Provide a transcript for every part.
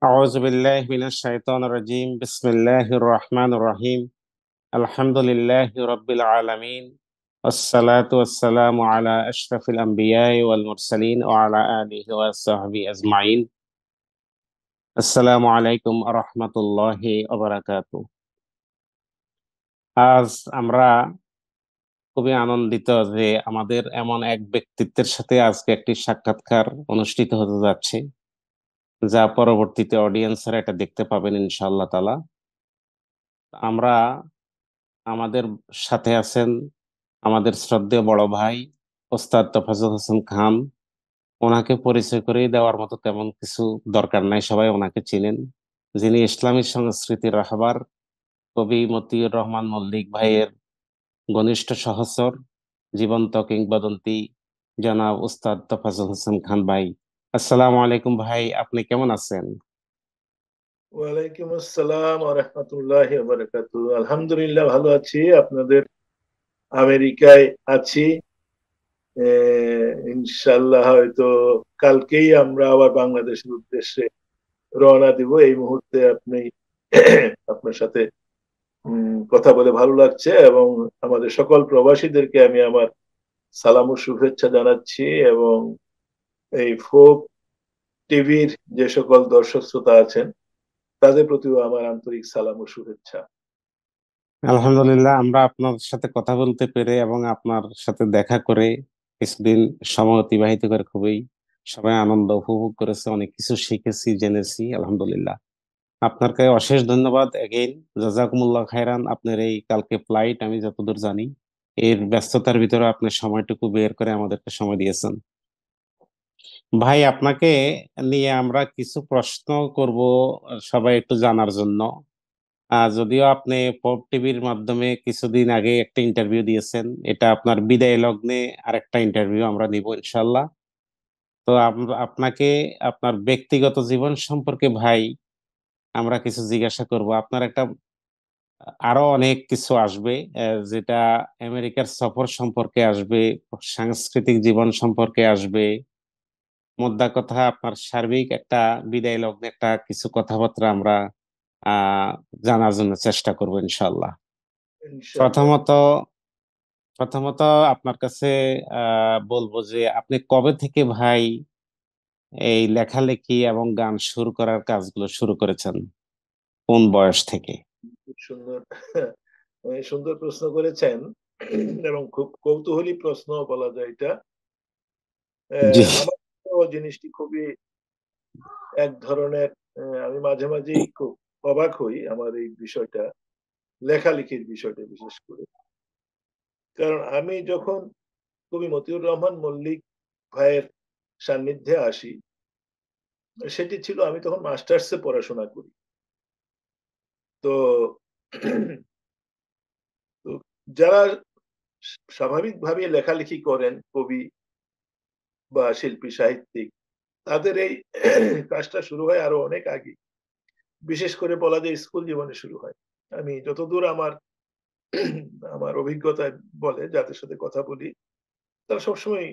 أعوذ بالله من الشيطان الرجيم بسم الله الرحمن الرحيم الحمد لله رب العالمين والصلاة والسلام على أشرف الأنبياء والمرسلين وعلى آله وصحبه أجمعين السلام عليكم ورحمة الله وبركاته। আজ আমরা খুবই আনন্দিত যে আমাদের এমন এক ব্যক্তিত্বের সাথে আজকে একটি সাক্ষাৎকার অনুষ্ঠিত হতে যাচ্ছে, যা পরবর্তীতে অডিয়েন্সরা এটা দেখতে পাবেন ইনশাআল্লাহ তাআলা। আমরা আমাদের সাথে আছেন আমাদের শ্রদ্ধেয় বড় ভাই ওস্তাদ তোফাজ্জল হোসেন খান। ওনাকে পরিচয় করে দেওয়ার মতো তেমন কিছু দরকার নাই, সবাই ওনাকে চিনেন। যিনি ইসলামী সংস্কৃতির রাহবার কবি মতিউর রহমান মল্লিক ভাইয়ের ঘনিষ্ঠ সহচর, জীবন্ত কিংবদন্তি জনাব ওস্তাদ তোফাজ্জল হোসেন খান ভাই। আসসালামু আলাইকুম ভাই, আপনি কেমন আছেন? ওয়ালাইকুম আসসালাম ওয়া রাহমাতুল্লাহি ওয়া বারাকাতুহু। আলহামদুলিল্লাহ ভালো আছি। আপনাদের আমেরিকায় আছি। ইনশাআল্লাহ হয়তো কালকেই আমরা আবার বাংলাদেশের উদ্দেশ্যে রওনা দিব। এই মুহূর্তে আপনার সাথে কথা বলে ভালো লাগছে এবং আমাদের সকল প্রবাসীদেরকে আমি আমার সালাম ও শুভেচ্ছা জানাচ্ছি এবং এই ফোক টিভির যে সকল দর্শক শ্রোতা আছেন তাদের প্রতিও আমার আন্তরিক সালাম ও শুভেচ্ছা। আলহামদুলিল্লাহ, আমরা আপনার সাথে কথা বলতে পেরে এবং আপনার সাথে দেখা করে কিছুদিন সময় অতিবাহিত করে খুবই সবাই আনন্দ উপভোগ করেছে, অনেক কিছু শিখেছি, জেনেছি। আলহামদুলিল্লাহ, আপনাকে অশেষ ধন্যবাদ এগেইন, জাজাকুমুল্লাহ খাইরান। আপনার এই কালকে ফ্লাইট, আমি যতদূর জানি, এর ব্যস্ততার ভিতরে আপনি সময়টুকু বের করে আমাদেরকে সময় দিয়েছেন। ভাই, আপনাকে নিয়ে আমরা কিছু প্রশ্ন করব, সবাই একটু জানার জন্য। যদিও আপনি পপ টিভির মাধ্যমে কিছুদিন আগে একটা ইন্টারভিউ দিয়েছেন, এটা আপনার বিদায় লগ্নে আরেকটা ইন্টারভিউ আমরা নিব ইনশাল্লাহ। তো আপনাকে আপনার ব্যক্তিগত জীবন সম্পর্কে ভাই আমরা কিছু জিজ্ঞাসা করব। আপনার একটা আরো অনেক কিছু আসবে, যেটা আমেরিকার সফর সম্পর্কে আসবে, সাংস্কৃতিক জীবন সম্পর্কে আসবে। মোদ্দা কথা, আপনার সার্বিক একটা বিদায় লগ্নে একটা কিছু কথাবার্তা আমরা আহ জানার জন্য চেষ্টা করবো ইনশাল্লাহ। ইনশাআল্লাহ। প্রথমত প্রথমত আপনার কাছে বলবো যে আপনি কবে থেকে ভাই এই লেখালেখি এবং গান শুরু করার কাজগুলো শুরু করেছেন, কোন বয়স থেকে? খুব সুন্দর সুন্দর প্রশ্ন করেছেন এবং খুব কৌতূহলী প্রশ্ন বলা যায় এটা। জি। আমার তো জিনিসটি খুবই এক ধরনের, আমি মাঝে মাঝেই খুব অবাক হই আমার এই বিষয়টা, লেখালেখির বিষয়টা বিশেষ করে। কারণ আমি যখন কবি মতিউর রহমান মল্লিক ভাইয়ের সান্নিধ্যে আসি, সেটি ছিল আমি তখন মাস্টার্সে পড়াশোনা করি। তো তো যারা স্বাভাবিকভাবে লেখালেখি করেন, কবি বা শিল্পী সাহিত্যিক, তাদের এই কাজটা শুরু হয় আরো অনেক আগে। বিশেষ করে বলা যায় স্কুল জীবনে শুরু হয়। আমি যতদূর আমার আমার অভিজ্ঞতায় বলে, যাদের সাথে কথা বলি, তারা সবসময়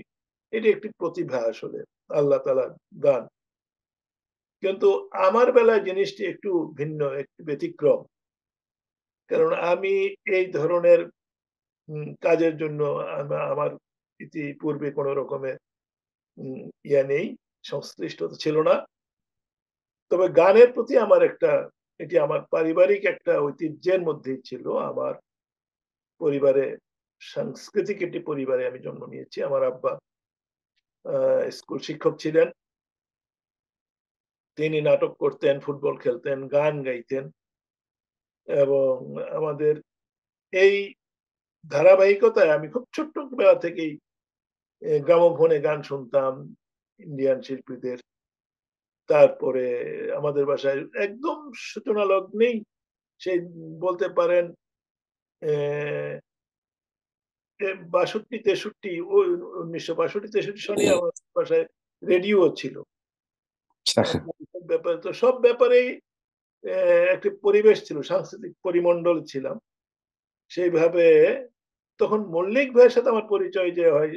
এটি একটি প্রতিভা আসলে, আল্লাহ তাআলার দান। কিন্তু আমার বেলায় জিনিসটি একটু ভিন্ন, একটু ব্যতিক্রম। কারণ আমি এই ধরনের কাজের জন্য আমার ইতিপূর্বে কোন রকমের উম ইয়া নেই, সংশ্লিষ্টতা ছিল না। তবে গানের প্রতি আমার একটা, এটি আমার পারিবারিক একটা ঐতিহ্যের মধ্যেই ছিল। আমার পরিবারে, সাংস্কৃতিক একটি পরিবারে আমি জন্ম নিয়েছি। আমার আব্বা স্কুল শিক্ষক ছিলেন। তিনি নাটক করতেন, ফুটবল খেলতেন, গান গাইতেন এবং আমাদের এই ধারাবাহিকতায় আমি খুব ছোট্ট বেলা থেকেই গ্রামোফোনে গান শুনতাম ইন্ডিয়ান শিল্পীদের। তারপরে আমাদের বাসায় একদম সূচনা লগ্নেই, সেই বলতে পারেন আহ, 62-63, ওই 1962-63 সনে আমার বাসায় রেডিও ছিল। আচ্ছা। ব্যাপারে তো সব ব্যাপারেই একটি পরিবেশ ছিল, সাংস্কৃতিক পরিমণ্ডল ছিলাম সেইভাবে। তখন মল্লিক ভাইয়ের সাথে আমার পরিচয় যে হয়,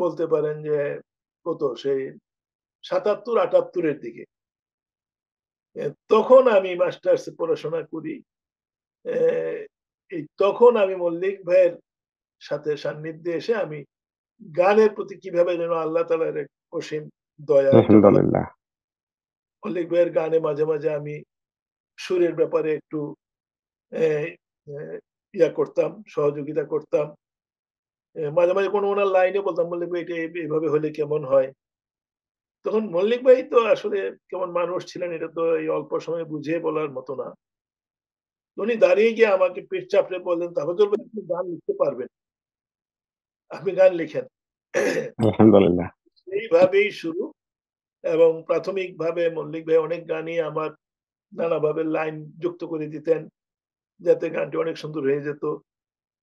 বলতে পারেন যে কত সেই 77-78-এর দিকে। তখন আমি মাস্টার্স পড়াশোনা করি। আহ, এই তখন আমি মল্লিক ভাইয়ের সাথে সান্নিধ্যে এসে আমি গানের প্রতি কিভাবে যেন আল্লাহ তাআলার এক অসীম দয়া, এটা বলা। আলহামদুলিল্লাহ। মল্লিক ভাইয়ের গানে মাঝে মাঝে আমি সুরের ব্যাপারে একটু আহ, আহ, ইয়া করতাম, সহযোগিতা করতাম। মাঝে মাঝে কোনো ওনার লাইনে বলতাম, মল্লিক ভাই এটা এইভাবে হলে কেমন হয়। তখন মল্লিক ভাই তো আসলে কেমন মানুষ ছিলেন এটা তো এই অল্প সময়ে বুঝিয়ে বলার মতো না। উনি দাঁড়িয়ে গিয়ে আমাকে পিঠ চাপড়ে বললেন, তাফাজ্জল ভাই আপনি গান লিখতে পারবেন, আপনি গান লিখেন। আলহামদুলিল্লাহ। এইভাবেই শুরু। এবং প্রাথমিকভাবে মল্লিক ভাই অনেক গানই আমার নানাভাবে লাইন যুক্ত করে দিতেন, যাতে গানটি অনেক সুন্দর হয়ে যেত।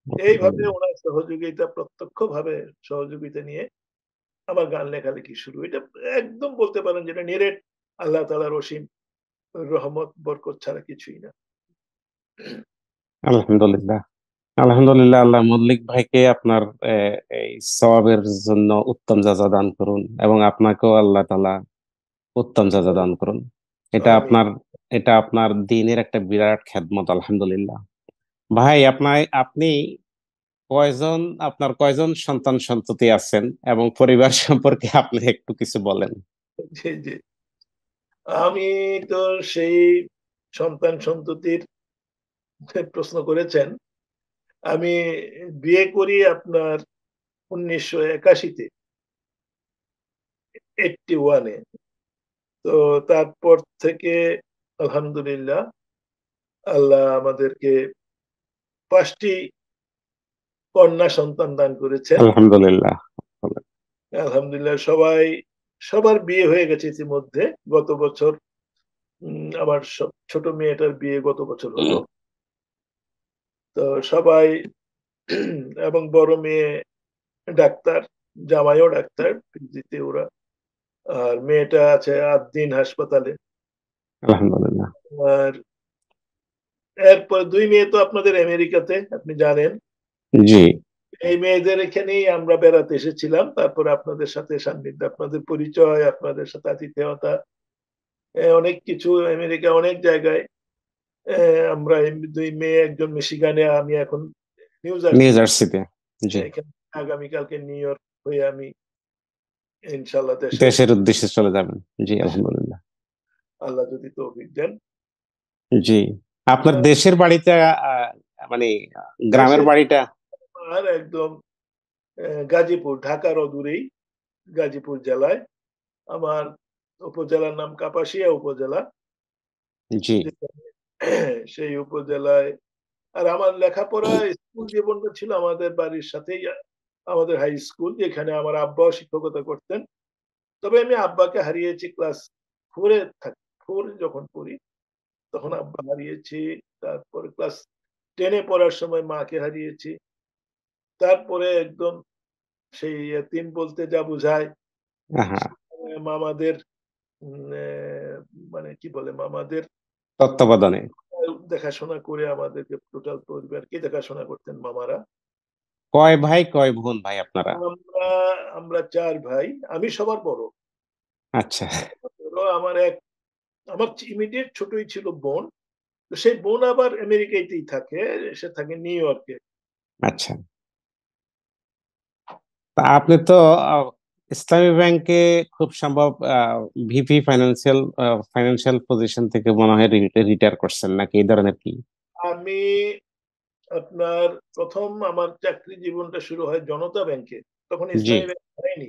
এইভাবে আলহামদুলিল্লাহ। ওনার সহযোগিতা, প্রত্যক্ষভাবে সহযোগিতা নিয়ে আমার গান লেখালেখি শুরু। এটা একদম বলতে পারেন যেটা নিরেট আল্লাহ তাআলার অসীম রহমত বরকত ছাড়া কিছুই না। আলহামদুলিল্লাহ। আলহামদুলিল্লাহ, আল্লাহ মল্লিক ভাইকে আপনার এই সওয়াবের জন্য উত্তম যাজা দান করুন, এবং আপনাকেও আল্লাহ তাআলা উত্তম যাজা দান করুন। এটা আমি আপনার এটা আপনার দিনের একটা বিরাট খেদমত। আলহামদুলিল্লাহ। ভাই, আপনি কয়জন আপনার কয়জন সন্তান সন্ততি আছেন, এবং পরিবার সম্পর্কে আপনি একটু কিছু বলেন। জি, জি। আমি তো সেই সন্তান সন্ততির প্রশ্ন করেছেন। আমি বিয়ে করি আপনার 1981-তে, 81-এ। তো তারপর থেকে আলহামদুলিল্লাহ আল্লাহ আমাদেরকে 5টি কন্যা সন্তান দান করেছেন। আলহামদুলিল্লাহ। আলহামদুলিল্লাহ সবার বিয়ে হয়ে গেছে ইতিমধ্যে। গত বছর আমার ছোট মেয়েটার বিয়ে গত বছর হলো। তো সবাই এবং বড় মেয়ে ডাক্তার, জামাইও ডাক্তার, পিজিতে ওরা। আর মেয়েটা আছে 8 দিন হাসপাতালে। আলহামদুলিল্লাহ। আর এরপর 2 মেয়ে তো আপনাদের আমেরিকাতে, আপনি জানেন। জি। এই মেয়েদের এখানেই আমরা বেড়াতে এসেছিলাম। তারপরে আপনাদের সাথে সান্নিধ্য, আপনাদের পরিচয়, আপনাদের সাথে আতিথেয়তা, অনেক কিছু আমেরিকা অনেক জায়গায়। আমরা এই 2 মেয়ে, একজন মিশিগানে, আমি এখন নিউ নিউ জার্সিতে। জার্সিতে। জি। এখানে আগামীকালকে নিউ ইয়র্ক হয়ে আমি ইনশাল্লাহ দেশে, দেশের উদ্দেশ্যে চলে যাবেন। জি, আলহামদুলিল্লাহ। আল্লাহ যদি তৌফিক দেন। জি। আপনার আহ, দেশের বাড়িটা মানে গ্রামের দেশে বাড়িটা? আর একদম গাজীপুর, ঢাকার অদূরেই গাজীপুর জেলায়। আমার উপজেলার নাম কাপাসিয়া উপজেলা। জি। সেই উপজেলায়। আর আমার লেখাপড়া, স্কুল জীবনটা ছিল আমাদের বাড়ির সাথেই। আমাদের হাই স্কুল, যেখানে আমার আব্বাও শিক্ষকতা করতেন। তবে আমি আব্বাকে হারিয়েছি ক্লাস 4-এ থাকি, 4 যখন পড়ি তখন আব্বা হারিয়েছি। তারপরে ক্লাস 10-এ পড়ার সময় মাকে হারিয়েছি। তারপরে একদম সেই এতিম বলতে যা বুঝায়, হ্যাঁ। মামাদের মানে কি বলে, মামাদের তত্ত্বাবধানে। দেখাশোনা করে আমাদেরকে টোটাল পরিবারকে দেখাশোনা করতেন মামারা। কয় ভাই কয় বোন ভাই আপনারা? আমরা আমরা 4 ভাই। আমি সবার বড়। আচ্ছা। আমার আমার ইমিডিয়েট ছোটই ছিল বোন। তো সেই বোন আবার আমেরিকাতেই থাকে। সে থাকে নিউ ইয়র্কে। আচ্ছা। তা আপনি তো আহ, ইসলামী ব্যাংকে খুব সম্ভব ভিপি ফাইন্যান্সিয়াল পজিশন থেকে মনে হয় রিটায়ার করছেন, নাকি এই ধরনের কি? আমি আপনার প্রথম আমার চাকরি জীবনটা শুরু হয় জনতা ব্যাংকে। তখন জি। ইসলামী ব্যাংক হয়নি।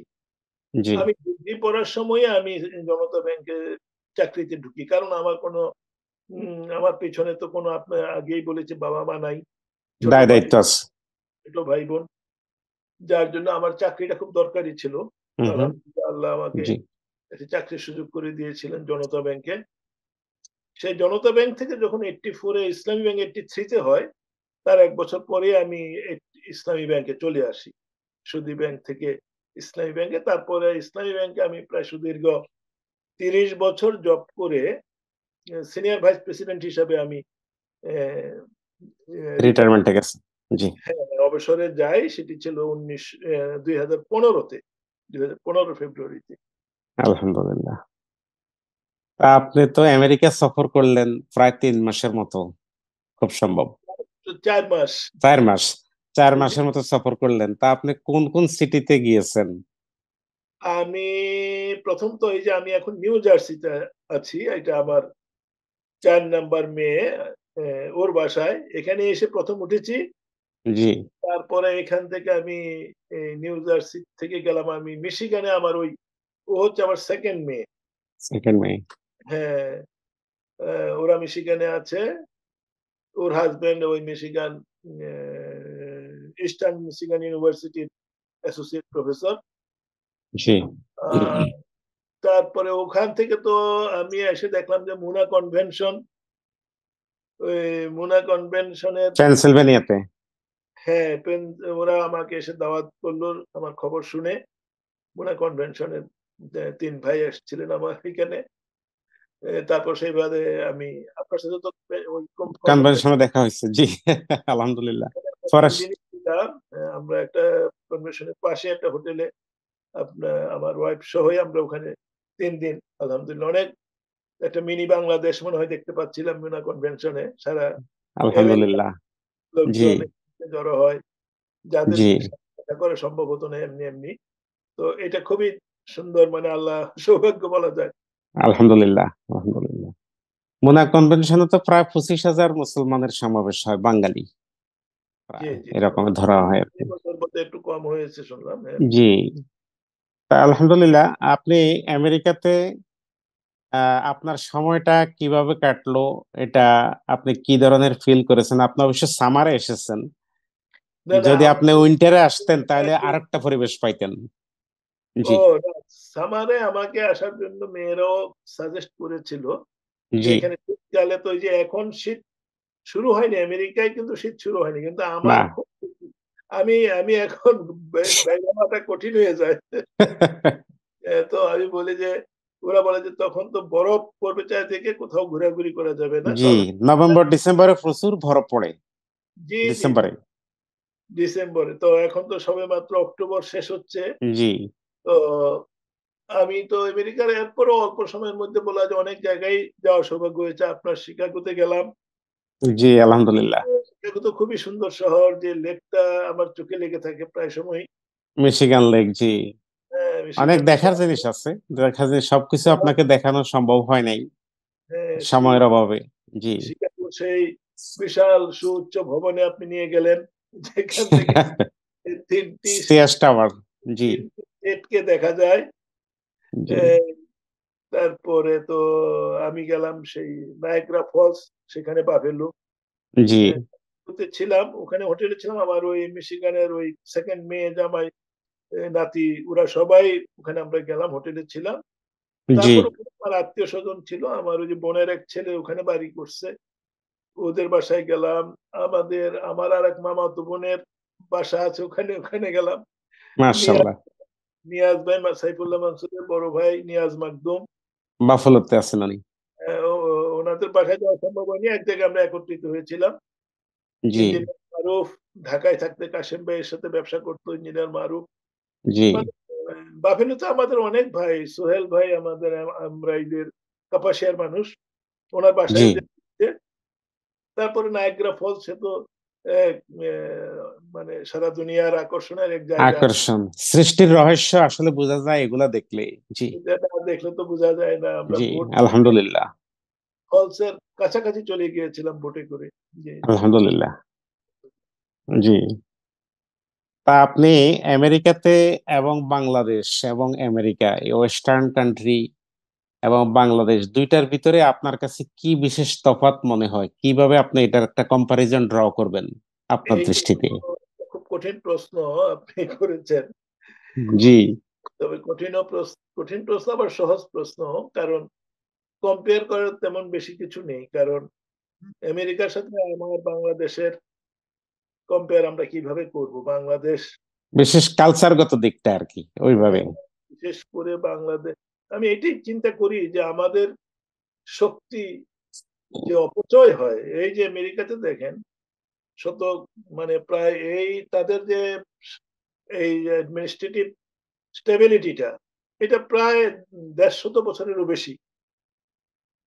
জি। আমি ডিগ্রি পড়ার সময় আমি জনতা ব্যাংকে চাকরিতে ঢুকি। কারণ আমার কোনো আমার পেছনে তো কোনো, আপনার আগেই বলেছি, বাবা-মা নাই। ছোট দায় ভাই, দায়িত্ব আছে। ছোট ভাই-বোন। যার জন্য আমার চাকরিটা খুব দরকারি ছিল। হুম, হুম। আলহামদুলিল্লাহ আল্লাহ আমাকে জি। একটা চাকরির সুযোগ করে দিয়েছিলেন জনতা ব্যাংকে। সেই জনতা ব্যাংক থেকে যখন 84-এ ইসলামী ব্যাংক 83-তে হয়, তার 1 বছর পরে আমি ইসলামী ব্যাংকে চলে আসি। সুদী ব্যাংক থেকে ইসলামী ব্যাংকে। তারপরে ইসলামী ব্যাংকে আমি প্রায় সুদীর্ঘ 30 বছর জব করে সিনিয়র ভাইস প্রেসিডেন্ট হিসাবে আমি রিটায়ার, রিটায়ারমেন্টে গেছে। জি। অবসরে যাই। সেটি ছিল 2015-তে, 2015 ফেব্রুয়ারিতে। আলহামদুলিল্লাহ। তা আপনি তো আমেরিকা সফর করলেন প্রায় 3 মাসের মতো, খুব সম্ভব। তো 4 মাস। 4 মাস, 4 মাসের মতো সফর করলেন। তা আপনি কোন কোন সিটিতে গিয়েছেন? আমি প্রথম তো এই যে আমি এখন নিউ জার্সিতে আছি, এটা আমার 4 নাম্বার মেয়ে, ওর বাসায় এখানে এসে প্রথম উঠেছি। জি। তারপরে এখান থেকে আমি নিউ জার্সি থেকে গেলাম আমি মিশিগানে, আমার ওই ও হচ্ছে আমার সেকেন্ড মেয়ে। সেকেন্ড মে। হ্যাঁ, ওরা মিশিগানে আছে। ওর হাসব্যান্ড ওই মিশিগান, ইস্টার্ন মিশিগান ইউনিভার্সিটির অ্যাসোসিয়েট প্রফেসর। জি। তারপরে ওখান থেকে তো আমি এসে দেখলাম যে মুনা কনভেনশন, ওই মুনা কনভেনশনের, পেনসিলভেনিয়াতে। হ্যাঁ, ওরা আমাকে এসে দাওয়াত করলো আমার খবর শুনে। মুনা কনভেনশনের 3 ভাই এসেছিলেন আমার এখানে। তারপর সেইভাবে আমি আপনার সাথে তো ওই কনভেনশন কনভেনশনে দেখা হয়েছে, জি। আলহামদুলিল্লাহ। তিন ফরেস্ট। দিনই ছিলাম। আমরা একটা কনভেনশনের পাশে একটা হোটেলে আপনার আমার ওয়াইফ সহই আমরা ওখানে 3 দিন আলহামদুলিল্লাহ অনেক একটা মিনি বাংলাদেশ মনে হয় দেখতে পাচ্ছিলাম মুনা কনভেনশনে। সারা আমেরিকার আলহামদুলিল্লাহ। জি। লোকজন এখানে জড়ো হয়। যাদের জি। সাথে দেখা করা সম্ভব হতো না এমনি, এমনি। তো এটা খুবই সুন্দর, মানে আল্লাহ সৌভাগ্য বলা যায়। আলহামদুলিল্লাহ। আলহামদুলিল্লাহ। মোনা কনভেনশনে তো প্রায় 25,000 মুসলমানের সমাবেশ হয়, বাঙালি জি, প্রায় জি। এরকম ধরা হয় আর কি। এবছর বোধহয় একটু কম হয়েছে শুনলাম। হ্যাঁ। জি। তা আলহামদুলিল্লাহ, আপনি আমেরিকাতে আপনার সময়টা কিভাবে কাটলো, এটা আপনি কি ধরনের ফিল করেছেন? আপনি অবশ্য সামারে এসেছেন, না, না যদি আপনি আমি উইন্টারে আসতেন তাহলে আরেকটা পরিবেশ পাইতেন। ও জি। না, সামারে আমাকে আসার জন্য মেয়েরাও সাজেস্ট করেছিল যে জি। এখানে শীতকালে তো ওই যে এখন শীত শুরু হয়নি আমেরিকায়, কিন্তু শীত শুরু হয়নি। কিন্তু আমার না। খুব আমি আমি এখন ব্যাগ আনাটা কঠিন হয়ে যায়। তো আমি বলি যে ওরা বলে যে তখন তো বরফ পড়বে চারিদিকে, কোথাও ঘোরাঘুরি করা যাবে না। জি, তবে নভেম্বর ডিসেম্বরে প্রচুর বরফ পড়ে। জি, জি, জি। ডিসেম্বরে। ডিসেম্বরে। তো এখন তো সবেমাত্র অক্টোবর শেষ হচ্ছে। জি। তো আমি তো আমেরিকার এরপরও অল্প সময়ের মধ্যে বলা যায় অনেক জায়গায় যাওয়ার সৌভাগ্য হয়েছে। আপনার শিকাগোতে গেলাম। জি। আলহামদুলিল্লাহ। শিকাগো তো খুবই সুন্দর শহর, যে লেকটা আমার চোখে লেগে থাকে প্রায় সময়ই। মিশিগান লেক, জি। হ্যাঁ, অনেক মিশিগান দেখার লেক। জিনিস আছে, দেখার জিনিস সবকিছু আপনাকে দেখানো সম্ভব হয় নাই হ্যাঁ, সেই সময়ের অভাবে। জি। শিকাগো সেই বিশাল সুউচ্চ ভবনে আপনি নিয়ে গেলেন। যেখান থেকে ৩ টি সিএস টাওয়ার। জি। ৩ টি স্টেটকে দেখা যায়। জি। এ তারপরে তো আমি গেলাম সেই নায়াগ্রা ফলস, সেখানে বাফেলো। জি। তে ছিলাম, ওখানে হোটেলে ছিলাম। আমার ওই মিশিগানের ওই 2nd মেয়ে, জামাই, নাতি, ওরা সবাই ওখানে আমরা গেলাম, হোটেলে ছিলাম। জি। তারপর ওখানে আমার আত্মীয়স্বজন ছিল। আমার ওই যে বোনের এক ছেলে ওখানে বাড়ি করছে। ওদের বাসায় গেলাম। আমার আরেক মামাতো বোনের বাসা আছে ওখানে, ওখানে গেলাম। নিয়াজ মার্শাল্লাহ। নিয়াজ ভাই, সাইফুল্লাহ মানসুরের বড় ভাই নিয়াজ মাকদুম। বাফলোতে আছেন উনি। ওনাদের বাসায় যাওয়া সম্ভব হয়নি। এক জায়গায় আমরা একত্রিত হয়েছিলাম। জি। ইঞ্জিনিয়ার মারুফ ঢাকায় থাকতে কাশেম ভাইয়ের সাথে ব্যবসা করত, ইঞ্জিনিয়ার মারুফ। জি। মানে বাফেলোতে আমাদের অনেক ভাই, সোহেল ভাই আমাদের, আমরা ঈদের কাপাসিয়ার মানুষ। উনার জি। বাসায় যেতে, তারপরে নায়াগ্রা ফলস সে তো এক মানে সারা দুনিয়ার আকর্ষণের এক জায়গা। আকর্ষণ, সৃষ্টির রহস্য আসলে বোঝা যায় এগুলা দেখলে। জি। এটা না দেখলে তো বোঝা যায় না। আমরা জি। বোট আলহামদুলিল্লাহ। ফলস এর কাছাকাছি চলে গিয়েছিলাম বোটে করে। জি, জি। আলহামদুলিল্লাহ। জি। তা আপনি আমেরিকাতে এবং বাংলাদেশ এবং আমেরিকা, এই ওয়েস্টার্ন কান্ট্রি এবং বাংলাদেশ দুইটার ভিতরে আপনার কাছে কি বিশেষ তফাৎ মনে হয়? কিভাবে আপনি এটার একটা কম্পারিজন ড্র করবেন আপনার এইটা দৃষ্টিতে? খুব কঠিন প্রশ্ন আপনি করেছেন। জি। তবে কঠিন প্রশ্ন আবার সহজ প্রশ্ন। কারণ কম্পেয়ার করার তেমন বেশি কিছু নেই। কারণ আমেরিকার সাথে আমার বাংলাদেশের কম্পেয়ার আমরা কিভাবে করব? বাংলাদেশ, বিশেষ কালচারগত দিকটা আর কি, ওইভাবে। হ্যাঁ, বিশেষ করে আমি এটাই চিন্তা করি যে আমাদের শক্তি যে অপচয় হয়, এই যে আমেরিকাতে দেখেন শত মানে প্রায় এই তাদের যে এই অ্যাডমিনিস্ট্রেটিভ স্টেবিলিটিটা, এটা প্রায় ১৫০ বছরেরও বেশি।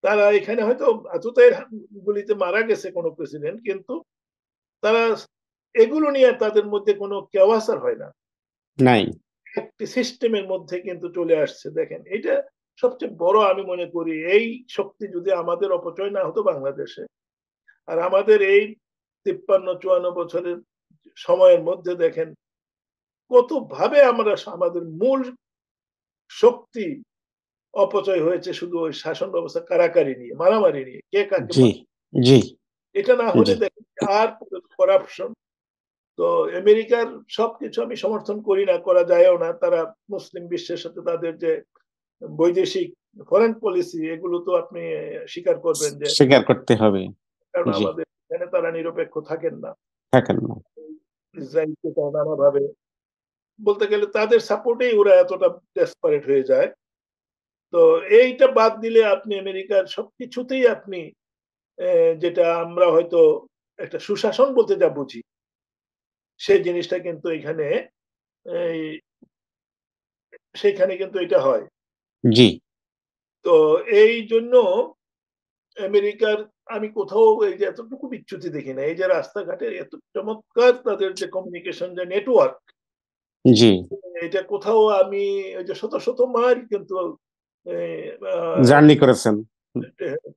তারা এখানে হয়তো আততায়ীর গুলিতে মারা গেছে কোনো প্রেসিডেন্ট, কিন্তু তারা এগুলো নিয়ে তাদের মধ্যে কোনো কেওয়াসার হয় না, নাই। একটি সিস্টেমের মধ্যে কিন্তু চলে আসছে। দেখেন, এটা সবচেয়ে বড় আমি মনে করি। এই শক্তি যদি আমাদের অপচয় না হতো বাংলাদেশে, আর আমাদের এই 53-54 বছরের সময়ের মধ্যে দেখেন কত ভাবে আমরা আমাদের মূল শক্তি অপচয় হয়েছে শুধু ওই শাসন ব্যবস্থা কারাকারি নিয়ে, মারামারি নিয়ে, কে কাকে জি জি এটা না হলে জি দেখেন আর করাপশন। তো আমেরিকার সবকিছু আমি সমর্থন করি না, করা যায়ও না। তারা মুসলিম বিশ্বের সাথে তাদের যে বৈদেশিক ফরেন পলিসি, এগুলো তো আপনি স্বীকার করবেন যে, স্বীকার করতে হবে। কারণ জি, আমাদের এখানে তারা নিরপেক্ষ থাকেন না। থাকেন না। ইসরায়েলকে তারা নানাভাবে, বলতে গেলে তাদের সাপোর্টেই ওরা এতটা ডেসপারেট হয়ে যায়। তো এইটা বাদ দিলে আপনি আমেরিকার সবকিছুতেই আপনি যেটা আমরা হয়তো একটা সুশাসন বলতে যা বুঝি, সেই জিনিসটা কিন্তু এখানে এই সেখানে কিন্তু এটা হয়। জি, তো এই জন্য আমেরিকার আমি কোথাও এই যে এতটুকু বিচ্যুতি দেখি না। এই যে রাস্তাঘাটে এত চমৎকার তাদের যে কমিউনিকেশন যে নেটওয়ার্ক, জি। এটা কোথাও আমি ওই যে শত শত মাইল কিন্তু জার্নি করেছেন।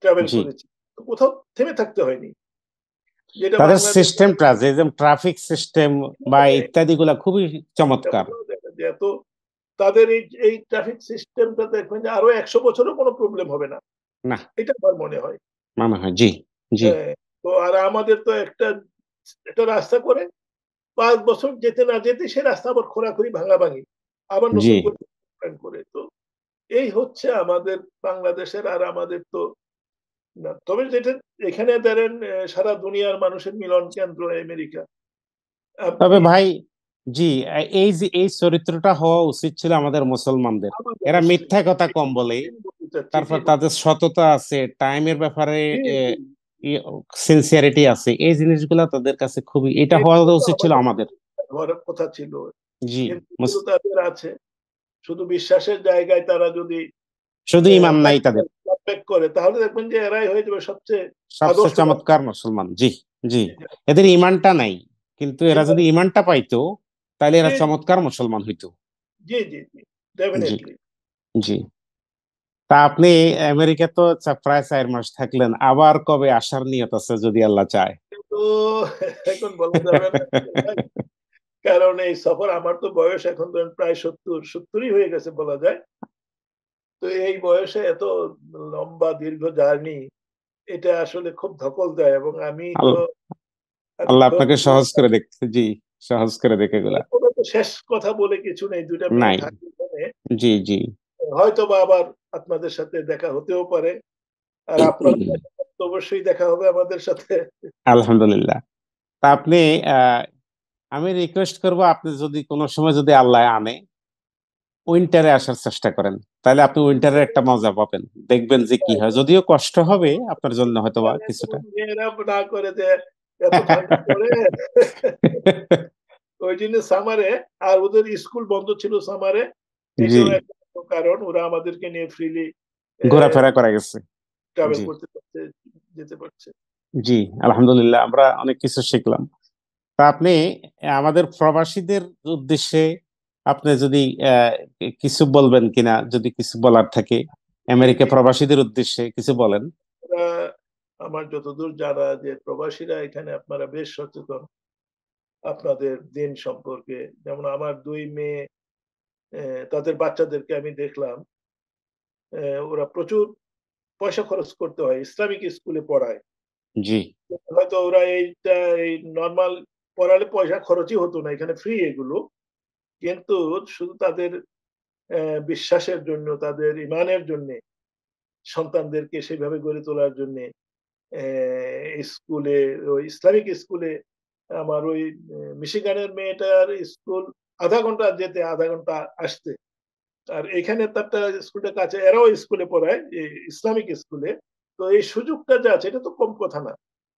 ট্রাভেল জি। করেছি, তো কোথাও থেমে থাকতে হয়নি, যেটা তাদের বাংলাদেশে সিস্টেমটা যে ট্রাফিক সিস্টেম বা ইত্যাদি গুলা খুবই চমৎকার। যে এত তাদের এই ট্রাফিক সিস্টেমটা দেখবেন যে আরো 100 বছরও কোনো প্রবলেম হবে না, না, এটা আমার মনে হয়। মনে হয়। জি জি হ্যাঁ, তো আর আমাদের তো একটা একটা রাস্তা করে 5 বছর যেতে না যেতে সে রাস্তা আবার খোঁড়াখুড়ি ভাঙাভাঙি, আবার জি। নতুন করে প্ল্যান করে। তো এই হচ্ছে আমাদের বাংলাদেশের। আর আমাদের তো না, তবে যেটা এখানে ধরেন সারা দুনিয়ার মানুষের মিলন কেন্দ্র আমেরিকা। তবে আপনি ভাই, জি, এই যে এই চরিত্রটা হওয়া উচিত ছিল আমাদের মুসলমানদের। আমার এরা অবশ্যই মিথ্যা কথা কম বলে, বলতে চাচ্ছি, জি তারপর তাদের সততা আছে, টাইমের ব্যাপারে জি জি। সিনসিয়ারিটি আছে, এই জিনিসগুলা তাদের কাছে খুবই, এটা হওয়া এগুলো তো উচিত ছিল আমাদের আমাদের। হওয়ার কথা ছিল, জি। কিন্তু এগুলো তাদের আছে। শুধু বিশ্বাসের জায়গায় তারা যদি শুধু ইমান নাই তাদের। ব্যাক করে, তাহলে দেখবেন যে এরাই হয়ে যাবে সবচেয়ে সবচেয়ে আদর্শবান। চমৎকার মুসলমান। জি জি। এদের ইমানটা নাই, কিন্তু এরা যদি ইমানটা পাইতো তাহলে এরা চমৎকার মুসলমান হইতো। জি জি জি, জি ডেফিনেটলি। জি। তা আপনি আমেরিকা তো প্রায় 4 মাস থাকলেন, আবার কবে আসার নিয়ত আছে যদি আল্লাহ চায়? তো এখন বলা যাবে না, কারণ এই সফর, আমার তো বয়স এখন ধরেন প্রায় 70-70ই হয়ে গেছে বলা যায়। তো এই বয়সে এত লম্বা দীর্ঘ জার্নি, এটা আসলে খুব ধকল দেয়। এবং আমি তো আল- আল্লাহ এতক্ষণ আপনাকে সহজ করে দেখতে, জি, সহজ করে দেখে এগুলা। কোনো তো শেষ কথা বলে কিছু নেই, দুইটা মেয়ে নাই। থাকে এখানে। জি জি। হয়তো বা আবার আপনাদের সাথে দেখা হতেও পারে, আর আপনার তো অবশ্যই দেখা হবে আমাদের সাথে। আলহামদুলিল্লাহ। তা আপনি, আহ আমি রিকোয়েস্ট করব, আপনি যদি কোনো সময় যদি আল্লাহ আনে উইন্টারে আসার চেষ্টা করেন, তাহলে আপনি উইন্টারের একটা মজা পাবেন, দেখবেন যে কি হয়। যদিও কষ্ট হবে আপনার জন্য হয়তো বা কিছুটা। মেয়েরা না করে যে এত ঠান্ডা পড়ে, ওই জন্য সামারে, আর ওদের স্কুল বন্ধ ছিল সামারে, জি, এটাও একটা কারণ ওরা আমাদেরকে নিয়ে ফ্রিলি ঘোরাফেরা করা গেছে। ট্রাভেল জি করতে পারছে, যেতে পারছে। জি। আলহামদুলিল্লাহ, আমরা অনেক কিছু শিখলাম। তা আপনি আমাদের প্রবাসীদের উদ্দেশ্যে আপনি যদি আহ, কিছু বলবেন কিনা, যদি কিছু বলার থাকে জি আমেরিকা জি। প্রবাসীদের উদ্দেশ্যে কিছু বলেন। ওরা, আমার যতদূর জানা যে প্রবাসীরা এখানে আপনারা বেশ সচেতন আপনাদের দিন সম্পর্কে। যেমন আমার 2 মেয়ে, তাদের বাচ্চাদেরকে আমি দেখলাম, ওরা প্রচুর পয়সা খরচ করতে হয়, ইসলামিক স্কুলে পড়ায়। জি হয়তো ওরা এইটা এই নরমাল পড়ালে পয়সা খরচই হতো না, এখানে ফ্রি এগুলো। কিন্তু শুধু তাদের বিশ্বাসের জন্য, তাদের ঈমানের জন্যে, সন্তানদেরকে সেভাবে গড়ে তোলার জন্যে স্কুলে, ওই ইসলামিক স্কুলে, আমার ওই মিশিগানের মেয়েটার স্কুল ০.৫ ঘন্টা যেতে, ০.৫ ঘন্টা আসতে। আর এখানে তারটা স্কুলটা কাছে, এরাও স্কুলে পড়ায়, ইসলামিক স্কুলে। তো এই সুযোগটা যে আছে এটা তো কম কথা না।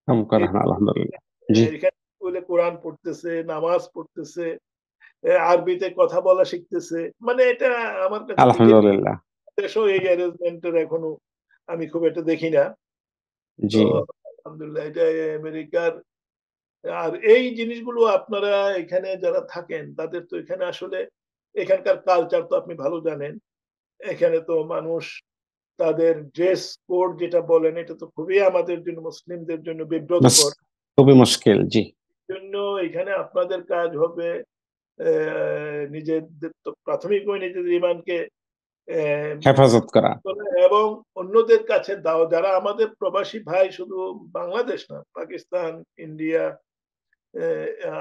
কাম করেন, এই আলহামদুলিল্লাহ। জি, এখানে স্কুলে কোরআন পড়তেছে, নামাজ পড়তেছে, আরবিতে কথা বলা শিখতেছে। মানে এটা আমার কাছে বিদেশি আলহামদুলিল্লাহ। দেশেও এই অ্যারেঞ্জমেন্টের এখনো আমি খুব একটা দেখি না। তো জি। আলহামদুলিল্লাহ এটা আমেরিকার। আর এই জিনিসগুলো আপনারা এখানে যারা থাকেন তাদের তো এখানে আসলে এখানকার কালচার তো আপনি ভালো জানেন। এখানে তো মানুষ তাদের ড্রেস কোড যেটা বলেন এটা তো খুবই আমাদের জন্য মুসলিমদের জন্য বাস, বিব্রতকর। খুবই মুশকিল। জি। জন্য এখানে আপনাদের কাজ হবে নিজেদের তো প্রাথমিকভাবে নিজেদের ইমানকে হেফাজত করা। এবং অন্যদের কাছে দাও, যারা আমাদের প্রবাসী ভাই শুধু বাংলাদেশ না, পাকিস্তান, ইন্ডিয়া,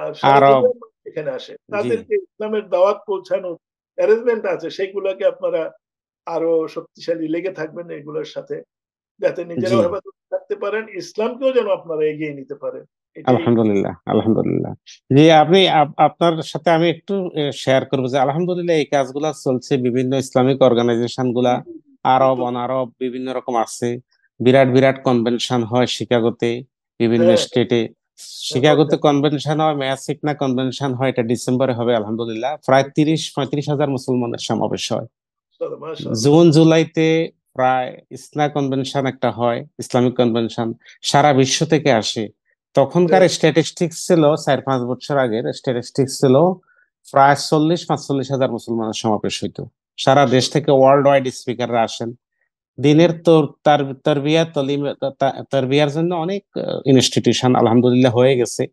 আর সারা আরব। দুনিয়ার মানুষ এখানে আসে, জি। তাদেরকে ইসলামের দাওয়াত পৌঁছানোর অ্যারেঞ্জমেন্ট আছে, সেইগুলোকে আপনারা আরো শক্তিশালী লেগে থাকবেন এগুলোর সাথে, যাতে জি। নিজেরাও হেফাজত থাকতে পারেন, ইসলামকেও যেন আপনারা এগিয়ে নিতে পারেন। এটাই। আলহামদুলিল্লাহ, আলহামদুলিল্লাহ। জি, আপনি আপনার সাথে আমি একটু শেয়ার করবো যে আলহামদুলিল্লাহ এই কাজগুলা চলছে, বিভিন্ন ইসলামিক অর্গানাইজেশন গুলা আরব অনারব বিভিন্ন রকম আছে। বিরাট বিরাট কনভেনশন হয় শিকাগোতে, বিভিন্ন হ্যাঁ, স্টেটে। হ্যাঁ, শিকাগোতে কনভেনশন হয়, মেয়াসিকনা কনভেনশন হয়, এটা ডিসেম্বরে হবে আলহামদুলিল্লাহ। প্রায় 30-35 হাজার মুসলমানের সমাবেশ হয়। মাশাআল্লাহ, মাশাআল্লাহ। জুন জুলাইতে প্রায় ইসলাম কনভেনশন একটা হয়, ইসলামিক কনভেনশন সারা বিশ্ব থেকে আসে। তখনকার হ্যাঁ, স্ট্যাটিস্টিক্স ছিল, 4-5 বছর আগের স্ট্যাটিস্টিক্স ছিল প্রায় 40-45 হাজার মুসলমানের সমাবেশ হইতো। সারা দেশ মাশাআল্লাহ। থেকে ওয়ার্ল্ড ওয়াইড স্পিকাররা আসেন। দিনের তোর তার তারবিয়া তালিম তারবিয়ার জন্য অনেক ইনস্টিটিউশন আলহামদুলিল্লাহ হয়ে গেছে।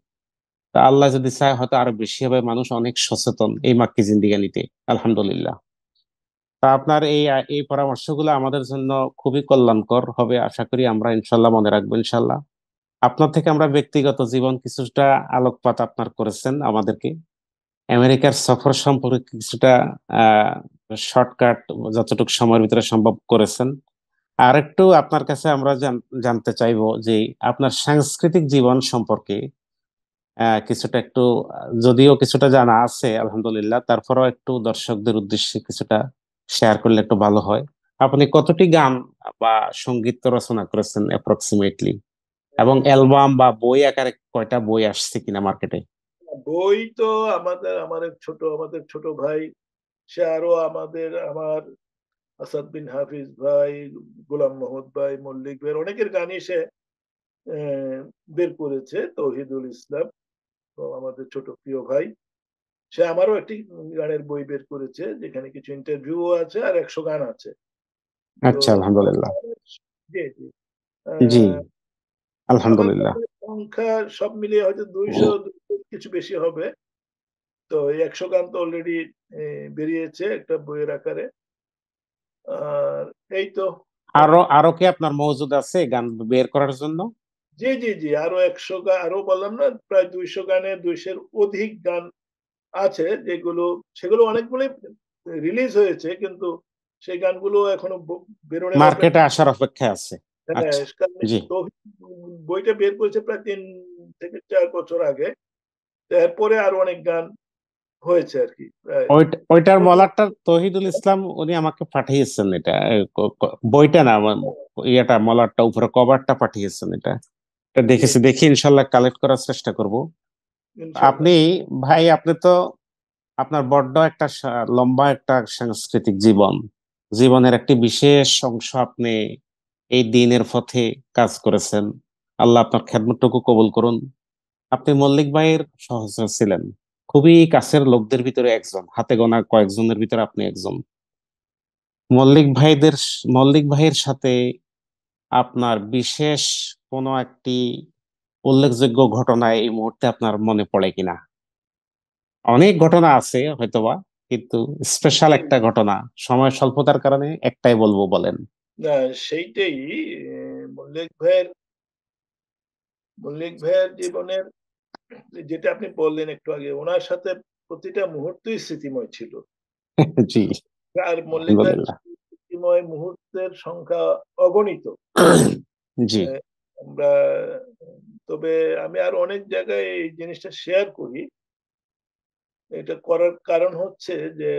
তা আল্লাহ যদি চায় হয়তো আরো বেশি হবে, মানুষ অনেক সচেতন এই মাক্কি জিন্দিগানিতে আলহামদুলিল্লাহ। তা আপনার এই এই পরামর্শগুলো আমাদের জন্য খুবই কল্যাণকর হবে, আশা করি আমরা ইনশাল্লাহ মনে রাখবো ইনশাল্লাহ। আপনার থেকে আমরা ব্যক্তিগত জীবন কিছুটা আলোকপাত আপনার করেছেন আমাদেরকে, আমেরিকার সফর সম্পর্কে কিছুটা আহ শর্টকাট যতটুকু সময়ের ভিতরে সম্ভব করেছেন। আর একটু আপনার কাছে আমরা জানতে চাইবো যে আপনার সাংস্কৃতিক জীবন সম্পর্কে কিছুটা একটু, যদিও কিছুটা জানা আছে আলহামদুলিল্লাহ, তারপরেও একটু দর্শকদের উদ্দেশ্যে কিছুটা শেয়ার করলে একটু ভালো হয়। আপনি কতটি গান বা সঙ্গীত রচনা করেছেন অ্যাপ্রক্সিমেটলি, এবং অ্যালবাম বা বই আকারে কয়টা বই আসছে কিনা মার্কেটে? বই তো আমাদের ছোট ভাই, সে আরো আমার আসাদ বিন হাফিজ ভাই, গোলাম মোহাম্মদ ভাই, মল্লিক ভাই, অনেকের গানই সে আহ, বের করেছে। তৌহিদুল ইসলাম, তো আমাদের ছোট প্রিয় ভাই, সে আমারও একটি গানের বই বের করেছে, যেখানে কিছু ইন্টারভিউ আছে আর 100 গান আছে। তো আচ্ছা, আলহামদুলিল্লাহ। জি, জি। জি, আহ, আমার আলহামদুলিল্লাহ। গানের সংখ্যা সব মিলিয়ে হয়তো 200 কিছু বেশি হবে। তো এই 100 গান তো অলরেডি বেরিয়েছে একটা বইয়ের আকারে। আর এই তো। আরো আরো কি আপনার মজুদ আছে গান বের করার জন্য? জি, জি, জি, আরো 100 গান, আরো বললাম না, প্রায় 200 গানের 200-এর অধিক গান আছে, যেগুলো সেগুলো অনেকগুলোই রিলিজ হয়েছে, কিন্তু সেই গানগুলো এখনো বেরোনোর মার্কেটে অপেক্ষা। আসার অপেক্ষায় আছে। হ্যাঁ, আচ্ছা। কারণ জি। তৌহিদ বইটা বের করেছে প্রায় 3 থেকে 4 বছর আগে। তো এরপরে আরো অনেক গান হয়েছে আর কি, প্রায়। ওইটার মলারটা তহিদুল ইসলাম উনি আমাকে পাঠিয়েছেন, এটা বইটা না, ইয়েটা মলারটা উপরে কভারটা পাঠিয়েছেন, এটা এটা জি, দেখেছি, দেখি ইনশাল্লাহ কালেক্ট করার চেষ্টা করব। আপনি, ইনশাল্লাহ। ভাই আপনি তো, আপনার বড্ড একটা লম্বা একটা সাংস্কৃতিক জীবন, জীবনের একটি বিশেষ অংশ আপনি এই দিনের পথে কাজ করেছেন। আল্লাহ আপনার খেদমতটুকু কবুল করুন। আপনি মল্লিক ভাইয়ের সহচর ছিলেন, খুবই কাছের লোকদের ভিতরে একজন, হাতে গোনা কয়েকজনের ভিতরে আপনি একজন। মল্লিক ভাইদের মল্লিক ভাইয়ের সাথে আপনার বিশেষ কোনো একটি উল্লেখযোগ্য ঘটনা এই মুহূর্তে আপনার মনে পড়ে কিনা? অনেক ঘটনা আছে হয়তোবা, কিন্তু স্পেশাল জি, একটা ঘটনা, সময় স্বল্পতার কারণে একটাই বলবো, বলেন। না, সেইটাই। মল্লিক ভাইয়ের জীবনের যেটা আপনি বললেন একটু আগে, ওনার সাথে প্রতিটা মুহূর্তই স্মৃতিময় ছিল। জি। আর মল্লিক ভাইয়ের আলহামদুলিল্লাহ। স্মৃতিময় মুহূর্তের সংখ্যা অগণিত। জি। আহ, আমরা তবে আমি আর অনেক জায়গায় এই জিনিসটা শেয়ার করি। এটা করার কারণ হচ্ছে যে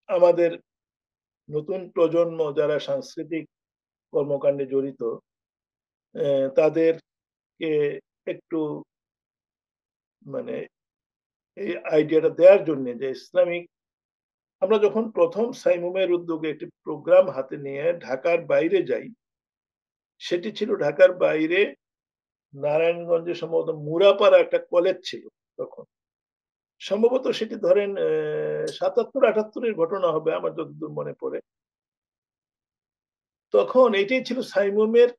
আমাদের নতুন প্রজন্ম যারা সাংস্কৃতিক কর্মকাণ্ডে জড়িত, তাদেরকে একটু মানে এই আইডিয়াটা দেওয়ার জন্য যে ইসলামিক, আমরা যখন প্রথম সাইমুমের উদ্যোগে একটি প্রোগ্রাম হাতে নিয়ে ঢাকার বাইরে যাই, সেটি ছিল ঢাকার বাইরে নারায়ণগঞ্জে, সম্ভবত মুরাপাড়া একটা কলেজ ছিল তখন। সম্ভবত সেটি ধরেন ৭৭-৭৮-এর ঘটনা হবে আমার যতদূর মনে পড়ে। তখন এটাই ছিল সাইমুমের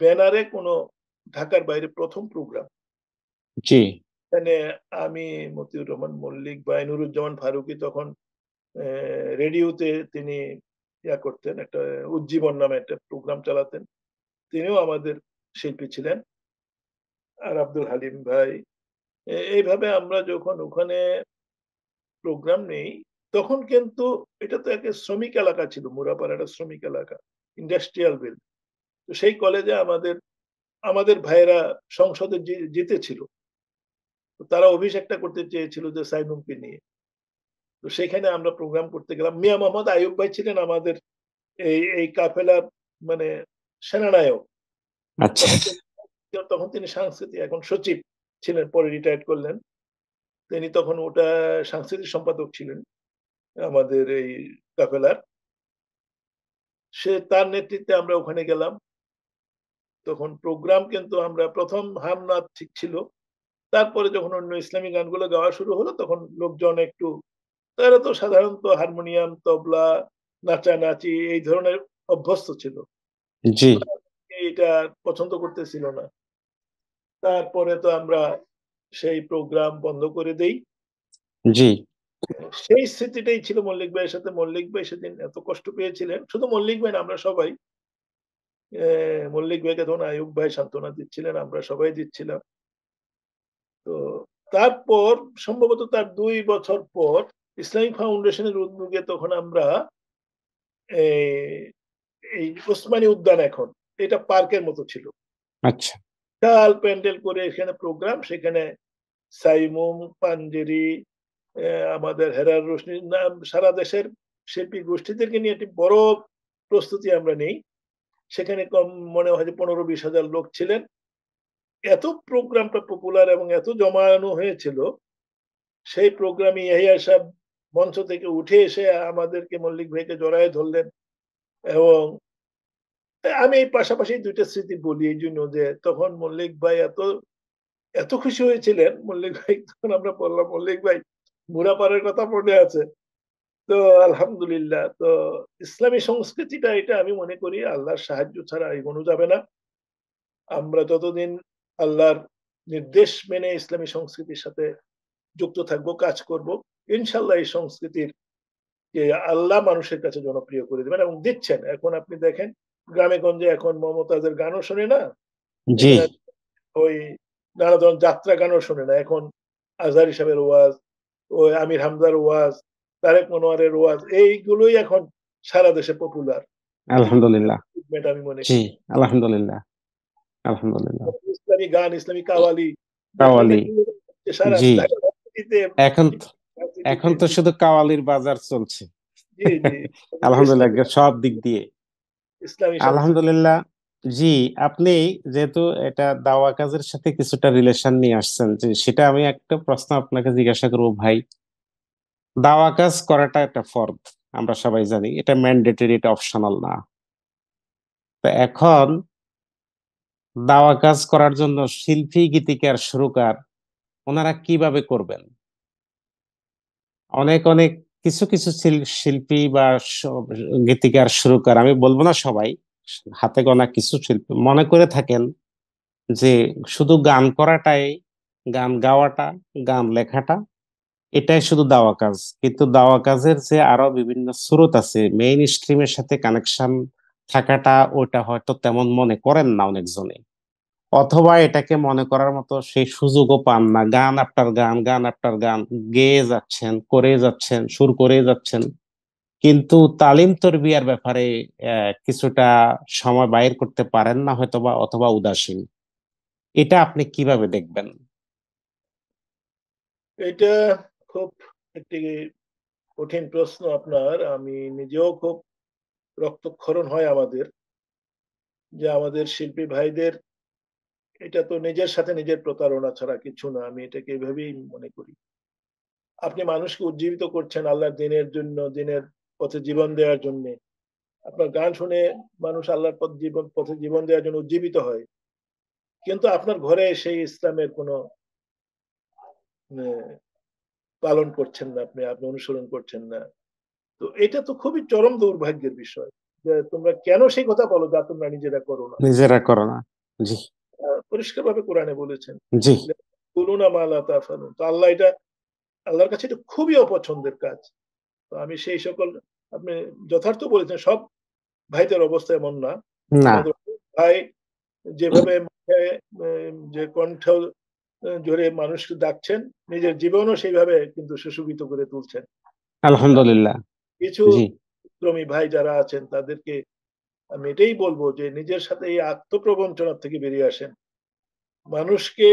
ব্যানারে কোনো ঢাকার বাইরে ১ম প্রোগ্রাম। জি। এখানে আমি, মতিউর রহমান মল্লিক বা নুরুজ্জামান ফারুকী তখন রেডিওতে তিনি করতেন, একটা উজ্জীবন নামে একটা প্রোগ্রাম চালাতেন। তিনিও আমাদের শিল্পী ছিলেন। আর আব্দুল হালিম ভাই। এইভাবে আমরা যখন ওখানে প্রোগ্রাম নেই, তখন কিন্তু এটা তো একটা শ্রমিক এলাকা ছিল। মুরাপাড়াটা শ্রমিক এলাকা। Industrial belt. তো সেই কলেজে আমাদের ভাইয়েরা সংসদে জিতেছিল। তো তারা অভিষেকটা করতে চেয়েছিল যে সাইমুমকে নিয়ে। তো সেখানে আমরা প্রোগ্রাম করতে গেলাম। মিয়া মোহাম্মদ আইয়ুব ভাই ছিলেন আমাদের এই কাফেলার মানে সেনানায়ক। আচ্ছা। তখন তিনি তখন তিনি সাংস্কৃতিক, এখন সচিব ছিলেন, পরে রিটায়ার্ড করলেন। তিনি তখন ওটা সাংস্কৃতিক সম্পাদক ছিলেন আমাদের এই কাফেলার। তার নেতৃত্বে আমরা ওখানে গেলাম। তখন প্রোগ্রাম কিন্তু আমরা ১ম হামনাত ঠিক ছিল। তারপরে যখন অন্য ইসলামী গানগুলো গাওয়া শুরু হলো, তখন লোকজন একটু, তারা তো সাধারণত হারমোনিয়াম, তবলা, নাচানাচি এই ধরনের অভ্যস্ত ছিল। জি। এটা পছন্দ করতেছিল না। তারপরে তো আমরা সেই প্রোগ্রাম বন্ধ করে দেই। জি। সেই স্মৃতিটাই ছিল মল্লিক ভাইয়ের সাথে। মল্লিক ভাই সেদিন এত কষ্ট পেয়েছিলেন। শুধু মল্লিক ভাই না, আমরা সবাই। মল্লিক ভাইকে তখন আইয়ুব ভাই সান্ত্বনা দিচ্ছিলেন, আমরা সবাই দিচ্ছিলাম। তো তারপর সম্ভবত তার ২ বছর পর ইসলামিক ফাউন্ডেশনের উদ্যোগে তখন আমরা এই এই ওসমানী উদ্যান, এখন এটা পার্কের মতো ছিল। আচ্ছা। বিশাল প্যান্ডেল করে এখানে প্রোগ্রাম, সেখানে সাইমুম, পাঞ্জেরি, আমাদের হেরার রোশনি, সারা দেশের শিল্পী গোষ্ঠীদেরকে নিয়ে একটি বড় প্রস্তুতি আমরা নেই। সেখানে কম মনে হয় যে ১৫-২০ হাজার লোক ছিলেন। এত প্রোগ্রামটা পপুলার এবং এত জমানো হয়েছিল, সেই প্রোগ্রামে ইয়াহিয়া সাহেব মঞ্চ থেকে উঠে এসে আমাদেরকে, মল্লিক ভাইকে জড়ায়ে ধরলেন। এবং আমি এই পাশাপাশি ২ টা স্মৃতি বলি এইজন্য যে তখন মল্লিক ভাই এত খুশি হয়েছিলেন। মল্লিক ভাই, তখন আমরা বললাম, "মল্লিক ভাই, মুরাপাড়ার কথা মনে আছে?" তো আলহামদুলিল্লাহ। তো ইসলামী সংস্কৃতিটা, এটা আমি মনে করি আল্লাহর সাহায্য ছাড়া এগোনো যাবে না। আমরা যতদিন আল্লাহর নির্দেশ মেনে ইসলামী সংস্কৃতির সাথে যুক্ত থাকবো, কাজ করব, ইনশাআল্লাহ এই সংস্কৃতির কে আল্লাহ মানুষের কাছে জনপ্রিয় করে দিবেন এবং দিচ্ছেন। এখন আপনি দেখেন, গ্রামে গঞ্জে এখন মমতাজের গানও শোনে না। জি। এখানে ওই নানা ধরনের যাত্রা গানও শোনে না। এখন আজহারী সাহেবের ওয়াজ, ওই আমির হামজার ওয়াজ, তারেক মনোয়ারের ওয়াজ, এইগুলোই এখন সারা দেশে পপুলার। এটি আলহামদুলিল্লাহ। আমি মনে জি। করি। আলহামদুলিল্লাহ। আলহামদুলিল্লাহ। ইসলামী গান, ইসলামী কাওয়ালি, দেখবেন কাওয়ালি। দেখি সারা জি। ঢাকা ভার্সিটিতে, এখন এখন তো শুধু কাওয়ালির বাজার চলছে। জি, জি। আলহামদুলিল্লাহ, ইসলামী সব দিক দিয়ে। ইসলামী সংস্কৃতি। আলহামদুলিল্লাহ। জি। আপনি যেহেতু এটা দাওয়া কাজের সাথে কিছুটা রিলেশন নিয়ে আসছেন, যে সেটা আমি একটা প্রশ্ন আপনাকে জিজ্ঞাসা করবো ভাই। দাওয়া কাজ করাটা একটা ফরজ, আমরা সবাই জানি, এটা ম্যান্ডেটরি, এটা অপশনাল না। তো এখন দাওয়া কাজ করার জন্য শিল্পী, গীতিকার, সুরকার ওনারা কিভাবে করবেন? অনেক অনেক কিছু কিছু শিল্পী বা গীতিকার, সুরকার, আমি বলবো না সবাই, হাতে গোনা কিছু শিল্পী মনে করে থাকেন যে শুধু গান করাটাই, গান গাওয়াটা, গান লেখাটা, এটাই শুধু দাওয়া কাজ। কিন্তু দাওয়া কাজের যে আরো বিভিন্ন স্রোত আছে, মেইন স্ট্রিমের সাথে কানেকশন থাকাটা, ওটা হয়তো তেমন মনে করেন না অনেকজনে, অথবা এটাকে মনে করার মতো সেই সুযোগও পান না। গান আফটার গান, গান আফটার গান গেয়ে যাচ্ছেন, করে যাচ্ছেন, সুর করে যাচ্ছেন, কিন্তু তালিম তরবিয়ার ব্যাপারে কিছুটা সময় বাইর করতে পারেন না হয়তোবা, অথবা উদাসীন। এটা আপনি কিভাবে দেখবেন? এটা খুব একটি কঠিন প্রশ্ন আপনার। আমি নিজেও খুব রক্তক্ষরণ হয় আমাদের, যে আমাদের শিল্পী ভাইদের, এটা তো নিজের সাথে নিজের প্রতারণা ছাড়া কিছু না। আমি এটাকে এভাবেই মনে করি। আপনি মানুষকে উজ্জীবিত করছেন আল্লাহর দিনের জন্য, দিনের পথে জীবন দেওয়ার জন্য। আপনার গান শুনে মানুষ আল্লাহর পথে জীবন দেওয়ার জন্য উজ্জীবিত হয়, কিন্তু আপনার ঘরে সেই ইসলামের কোনো পালন করছেন না, আপনি আপনি অনুসরণ করছেন না। তো এটা তো খুবই চরম দুর্ভাগ্যের বিষয় যে তোমরা কেন সেই কথা বলো যা তোমরা নিজেরা করো না। নিজেরা করো না। জি। পরিষ্কারভাবে কোরআনে বলেছেন, জি। কুলুনা মা লা তাফআলুন। তো আল্লাহর কাছে এটা খুবই অপছন্দের কাজ। তো আমি সেই সকল, আপনি যথার্থ বলেছেন, সব ভাইদের অবস্থা এমন না। না। আমাদের ভাই যেভাবে যে কণ্ঠ জোরে মানুষকে ডাকছেন, নিজের জীবনও সেইভাবে কিন্তু সুশোভিত করে তুলছেন। আলহামদুলিল্লাহ। কিছু জি। শ্রমী ভাই যারা আছেন তাদেরকে আমি এটাই বলবো যে নিজের সাথে এই আত্মপ্রবঞ্চনা থেকে বেরিয়ে আসেন। মানুষকে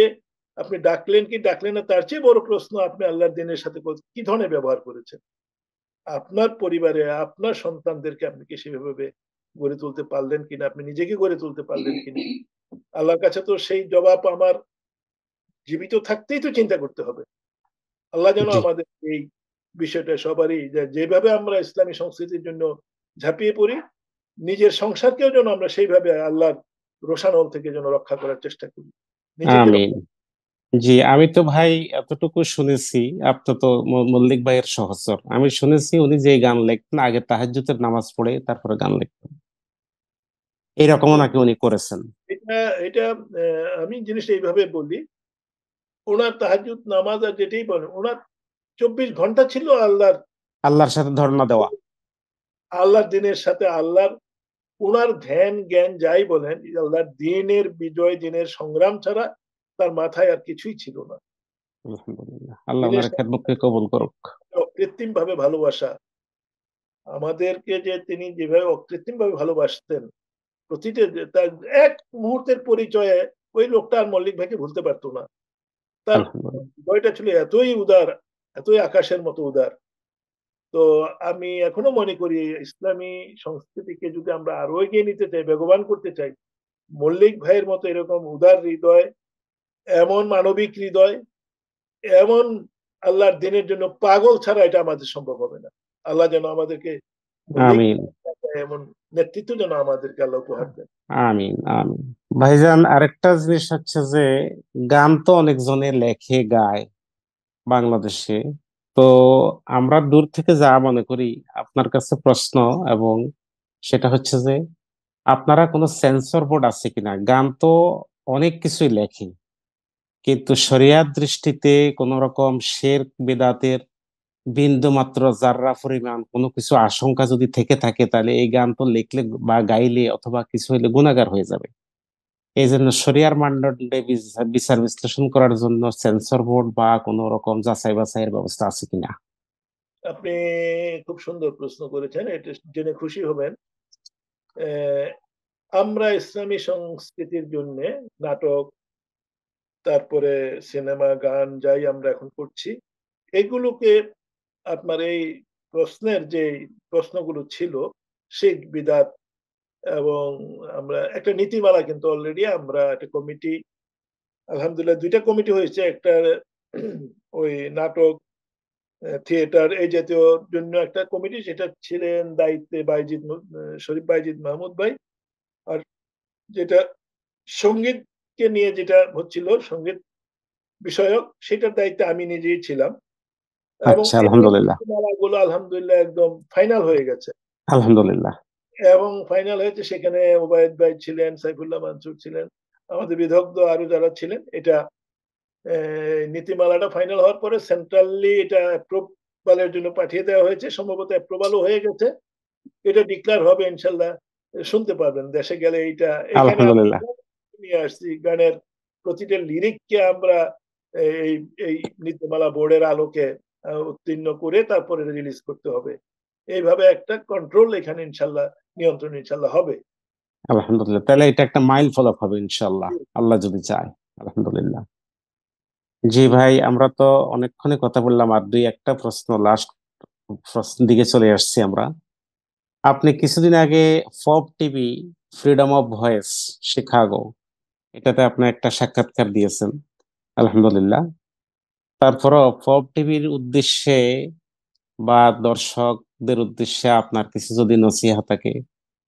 আপনি ডাকলেন কি ডাকলেন না, তার চেয়ে বড় প্রশ্ন আপনি আল্লাহর দিনের সাথে কি ধরনের ব্যবহার করেছেন। আপনার পরিবারে আপনার সন্তানদেরকে আপনি কি সেভাবে গড়ে তুলতে পারলেন কিনা, আপনি নিজেকে গড়ে তুলতে পারলেন কিনা। আল্লাহর কাছে তো সেই জবাব আমার জীবিত থাকতেই তো চিন্তা করতে হবে। আল্লাহ যেন জি। আমাদের এই বিষয়টা সবারই, যেভাবে আমরা ইসলামী সংস্কৃতির জন্য ঝাঁপিয়ে পড়ি, নিজের সংসারকেও যেন আমরা সেইভাবে আল্লাহর রোষানল থেকে যেন রক্ষা করার চেষ্টা করি, নিজেকে আমিন। রক্ষা। জি, আমি তো ভাই এতটুকু শুনেছি, আপনি তো মল্লিক ভাইয়ের সহচর, আমি শুনেছি উনি যে গান লিখতেন আগে তাহাজ্জুদের নামাজ পড়ে তারপরে গান লিখতেন, এরকমও নাকি উনি করেছেন। এটা এটা আমি জিনিসটা এইভাবে বলি, ওনার তাহাজ্জুদ নামাজ আর যেটাই বলেন, ওনার ২৪ ঘন্টা ছিল আল্লাহর আল্লাহর সাথে ধর্ণা দেওয়া। আল্লাহর দিনের সাথে আল্লাহর, উনার ধ্যান জ্ঞান যাই বলেন, আল্লাহর দিনের বিজয়, দিনের সংগ্রাম ছাড়া তার মাথায় আর কিছুই ছিল না। আলহামদুলিল্লাহ, আল্লাহ দিনের ওনার সাথে খেদমতকে কবুল করুক। অকৃত্রিম ভাবে ভালোবাসা, আমাদেরকে যে তিনি যেভাবে অকৃত্রিম ভাবে ভালোবাসতেন, প্রতিটা তার এক মুহূর্তের পরিচয়ে ওই লোকটা আর মল্লিক ভাইকে ভুলতে পারতো না। তার আলহামদুলিল্লাহ। হৃদয়টা ছিল এতই উদার, এতই আকাশের মতো উদার। তো আমি এখনো মনে করি ইসলামী সংস্কৃতিকে যদি আমরা আরো এগিয়ে নিতে চাই, বেগবান করতে চাই, মল্লিক ভাইয়ের মতো এরকম উদার হৃদয়, এমন মানবিক হৃদয়, এমন আল্লাহর দিনের জন্য পাগল ছাড়া এটা আমাদের সম্ভব হবে না। আল্লাহ যেন আমাদেরকে মল্লিক আমিন। এমন নেতৃত্ব যেন আমাদেরকে আল্লাহ উপহার দেন। আমিন। আমিন। ভাইজান, আরেকটা জিনিস হচ্ছে যে গান তো অনেকজনে লেখে গায় বাংলাদেশে, তো আমরা দূর থেকে যা মনে করি, আপনার কাছে প্রশ্ন, এবং সেটা হচ্ছে যে আপনারা কোনো সেন্সর বোর্ড আছে কিনা? গান তো অনেক কিছুই লেখে, কিন্তু শরিয়াত দৃষ্টিতে কোন রকম শিরক বিদআতের বিন্দু মাত্র যাররা পরিমাণ কোনো কিছু আশঙ্কা যদি থেকে থাকে, তাহলে এই গান তো লিখলে বা গাইলে অথবা কিছু হইলে গুনাহগার হয়ে যাবে। এই জন্য শরিয়ার মানদণ্ডে বিচার বিশ্লেষণ করার জন্য সেন্সর বোর্ড বা কোন রকম যাচাই বাছাইয়ের ব্যবস্থা আছে কিনা? আপনি খুব সুন্দর প্রশ্ন করেছেন, এটা জেনে খুশি হবেন। আহ, আমরা ইসলামী সংস্কৃতির জন্য নাটক, তারপরে সিনেমা, গান যাই আমরা এখন করছি, এগুলোকে আপনার এই প্রশ্নের যে প্রশ্নগুলো ছিল, শিরক বিদআত, এবং আমরা একটা নীতিমালা কিন্তু অলরেডি আমরা একটা কমিটি, আলহামদুলিল্লাহ ২টা কমিটি হয়েছে। একটা ওই নাটক, থিয়েটার এই জাতীয় জন্য একটা কমিটি, সেটা ছিলেন দায়িত্বে শরীফ বাইজিদ মাহমুদ ভাই। আর যেটা সঙ্গীতকে নিয়ে যেটা হচ্ছিল, সঙ্গীত বিষয়ক, সেটার দায়িত্বে আমি নিজেই ছিলাম। এবং আচ্ছা, এই আলহামদুলিল্লাহ। নীতিমালাগুলো আলহামদুলিল্লাহ একদম ফাইনাল হয়ে গেছে। আলহামদুলিল্লাহ। এবং ফাইনাল হয়েছে, সেখানে ওবায়দ ভাই ছিলেন, সাইফুল্লাহ মানসুর ছিলেন, আমাদের বিদগ্ধ আরো যারা ছিলেন। এটা নীতিমালাটা ফাইনাল হওয়ার পরে সেন্ট্রালি এটা অ্যাপ্রুভালের জন্য পাঠিয়ে দেওয়া হয়েছে, সম্ভবত অ্যাপ্রুভালও হয়ে গেছে। এটা ডিক্লেয়ার হবে ইনশাল্লাহ, শুনতে পারবেন দেশে গেলে। এইটা এখানে আমরা আলহামদুলিল্লাহ। নিয়ে আসছি গানের প্রতিটা লিরিককে আমরা এই এই নীতিমালা বোর্ডের আলোকে উত্তীর্ণ করে তারপরে রিলিজ করতে হবে। এইভাবে একটা কন্ট্রোল এখানে ইনশাল্লাহ, নিয়ন্ত্রণ ইনশাল্লাহ হবে। আলহামদুলিল্লাহ, তাহলে এটা একটা মাইল ফলক হবে ইনশাল্লাহ, আল্লাহ যদি চায়। আলহামদুলিল্লাহ। জি ভাই, আমরা তো অনেকক্ষণই কথা বললাম, আর দুই একটা প্রশ্ন, লাস্ট প্রশ্ন দিকে চলে আসছি আমরা। আপনি কিছুদিন আগে ফব TV, freedom of voice Chicago, এটাতে আপনি একটা সাক্ষাৎকার দিয়েছেন, আলহামদুলিল্লাহ। তারপরও ফব টিভির উদ্দেশ্যে বা দর্শকদের উদ্দেশ্যে আপনার কিছু যদি নসিহা থাকে,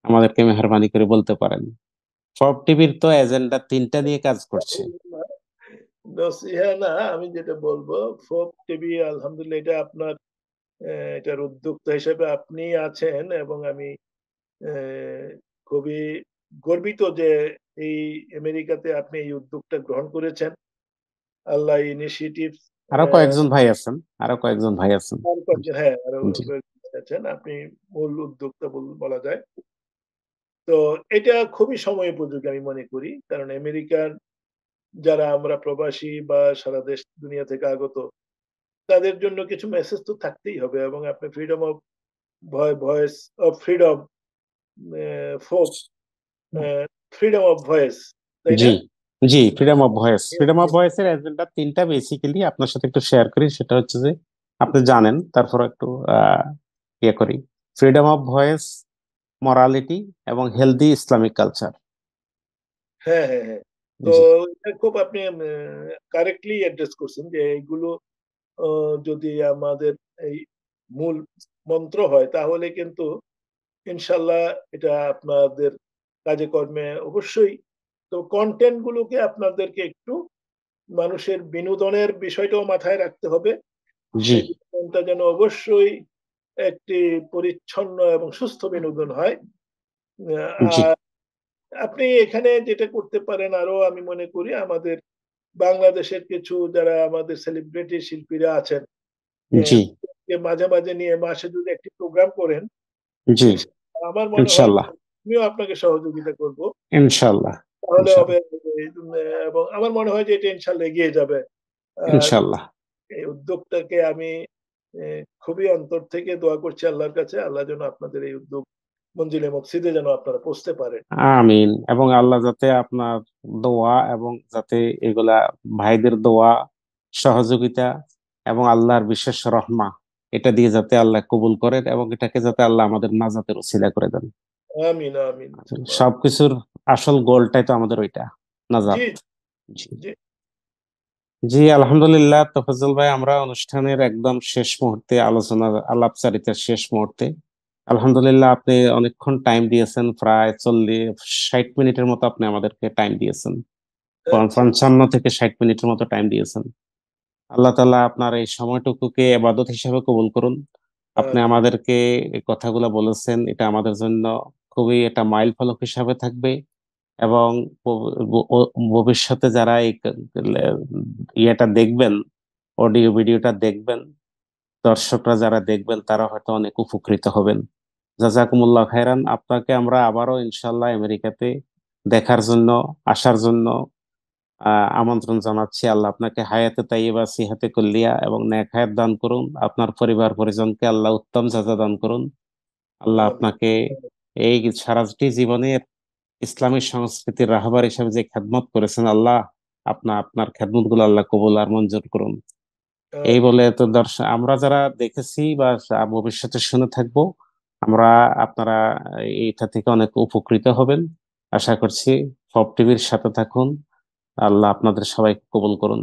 আমাদেরকে মেহরবানি করে বলতে পারেন। সব টিভির তো এজেন্ডা তিনটা নিয়ে কাজ করছে। নসিহা না, আমি যেটা বলবো, ফোক টিভি আলহামদুলিল্লাহ এটা আপনার এটার উদ্যোক্তা হিসেবে আপনি আছেন, এবং আমি আহ, খুবই গর্বিত যে এই আমেরিকাতে আপনি এই উদ্যোগটা গ্রহণ করেছেন। আল্লাহ ইনিশিয়েটিভ আরো কয়েকজন ভাই আছেন, আরো কয়েকজন ভাই আছেন। আর কয়েকজন, হ্যাঁ আরো জি কয়েকজন আছেন, আপনি মূল উদ্যোক্তা বলা যায়। তো এটা খুবই সময় উপযোগী আমি মনে করি, কারণ আমেরিকার যারা আমরা প্রবাসী বা সারা দেশ দুনিয়া থেকে আগত, তাদের জন্য কিছু মেসেজ তো থাকতেই হবে, এবং আপনি freedom of voice of freedom folk freedom of voice, তাই জি না? জি freedom of voice, freedom of ভয়েসের এজেন্ডা তিনটা বেসিক্যালি আপনার সাথে একটু শেয়ার করি। সেটা হচ্ছে যে আপনি জানেন, তারপর একটু ইয়ে করি। ফ্রিডম অফ ভয়েস, মরালিটি এবং হেলদি ইসলামিক কালচার। হ্যাঁ, হ্যাঁ, হ্যাঁ। তো জি এটা খুব আপনি কারেক্টলি অ্যাড্রেস করছেন যে এইগুলো যদি আমাদের এই মূল মন্ত্র হয়, তাহলে কিন্তু ইনশাল্লাহ এটা আপনাদের কাজে কর্মে অবশ্যই। তো কন্টেন্ট গুলোকে আপনাদেরকে একটু মানুষের বিনোদনের বিষয়টাও মাথায় রাখতে হবে। জি সেই বিনোদনটা যেন অবশ্যই একটি পরিচ্ছন্ন এবং সুস্থ বিনোদন হয়। জি আর আপনি এখানে যেটা করতে পারেন আরো, আমি মনে করি আমাদের বাংলাদেশের কিছু যারা আমাদের সেলিব্রিটি শিল্পীরা আছেন, জি মাঝে মাঝে নিয়ে মাসে যদি একটি প্রোগ্রাম করেন, জি আমার মনে হয় ইনশাল্লাহ, আমিও আপনাকে সহযোগিতা করব, ইনশাল্লাহ, তাহলে হবে। ইনশাল্লাহ, এবং আমার মনে হয় যে এটা ইনশাল্লাহ এগিয়ে যাবে। আর ইনশাল্লাহ। এই উদ্যোগটাকে আমি খুবই অন্তর থেকে দোয়া করছি আল্লাহর কাছে, আল্লাহ যেন আপনাদের এই উদ্যোগ মঞ্জিলে মকসিদে যেন আপনারা পৌঁছতে পারেন। আমিন। এবং আল্লাহ যাতে আপনার দোয়া এবং যাতে এগুলা ভাইদের দোয়া, সহযোগিতা এবং আল্লাহর বিশেষ রহমা, এটা দিয়ে যাতে আল্লাহ কবুল করেন এবং এটাকে যাতে আল্লাহ আমাদের নাজাতের ওসিলা করে দেন। আমিন, আমিন, সুবহান। সবকিছুর আসল গোলটাই তো আমাদের ওইটা, জি, নাজাত। জি জি। জি আলহামদুলিল্লাহ তফাজ্জল ভাই, আমরা অনুষ্ঠানের একদম শেষ মুহূর্তে, আলোচনা আলাপচারিতার শেষ মুহূর্তে। আলহামদুলিল্লাহ আপনি অনেকক্ষণ টাইম দিয়েছেন, প্রায় 40-60 মিনিটের মতো আপনি আমাদেরকে টাইম দিয়েছেন। আচ্ছা, 55 থেকে 60 মিনিটের মতো টাইম দিয়েছেন। আল্লাহ তাআলা আপনার এই সময়টুকুকে ইবাদত হিসেবে কবুল করুন। আপনি আমিন, আমাদেরকে এই কথাগুলো বলেছেন, এটা আমাদের জন্য খুবই একটা মাইল ফলক হিসাবে থাকবে। এবং ভবিষ্যতে যারা এই ইয়েটা দেখবেন, অডিও ভিডিওটা দেখবেন, দর্শকরা যারা দেখবেন তারা হয়তো অনেক উপকৃত হবেন। জাজাকুমুল্লাহ খায়রান। আপনাকে আমরা আবারও ইনশাল্লাহ আমেরিকাতে দেখার জন্য, আসার জন্য আমন্ত্রণ জানাচ্ছি। আল্লাহ আপনাকে হায়াতে তাইয়্যিবা, সিহাতে কুল্লিয়া এবং নেক হায়াত দান করুন। আপনার পরিবার পরিজনকে আল্লাহ উত্তম যাজা দান করুন। আল্লাহ আমিন, আপনাকে এই সারাটি জীবনের ইসলামী সংস্কৃতির রাহবার হিসেবে যে খেদমত করেছেন, আল্লাহ আপনার আপনার খেদমত গুলো আল্লাহ কবুল আর মঞ্জুর করুন। এই আমিন। বলে তো দর্শক, আমরা যারা দেখেছি বা ভবিষ্যতে শুনে থাকবো, আমরা আপনারা এইটা থেকে অনেক উপকৃত হবেন আশা করছি। ফব টিভির সাথে থাকুন। আল্লাহ আপনাদের সবাইকে কবুল করুন।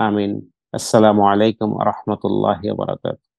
আমিন। আসসালামু আলাইকুম রহমতুল্লাহ বারাকাতুহু।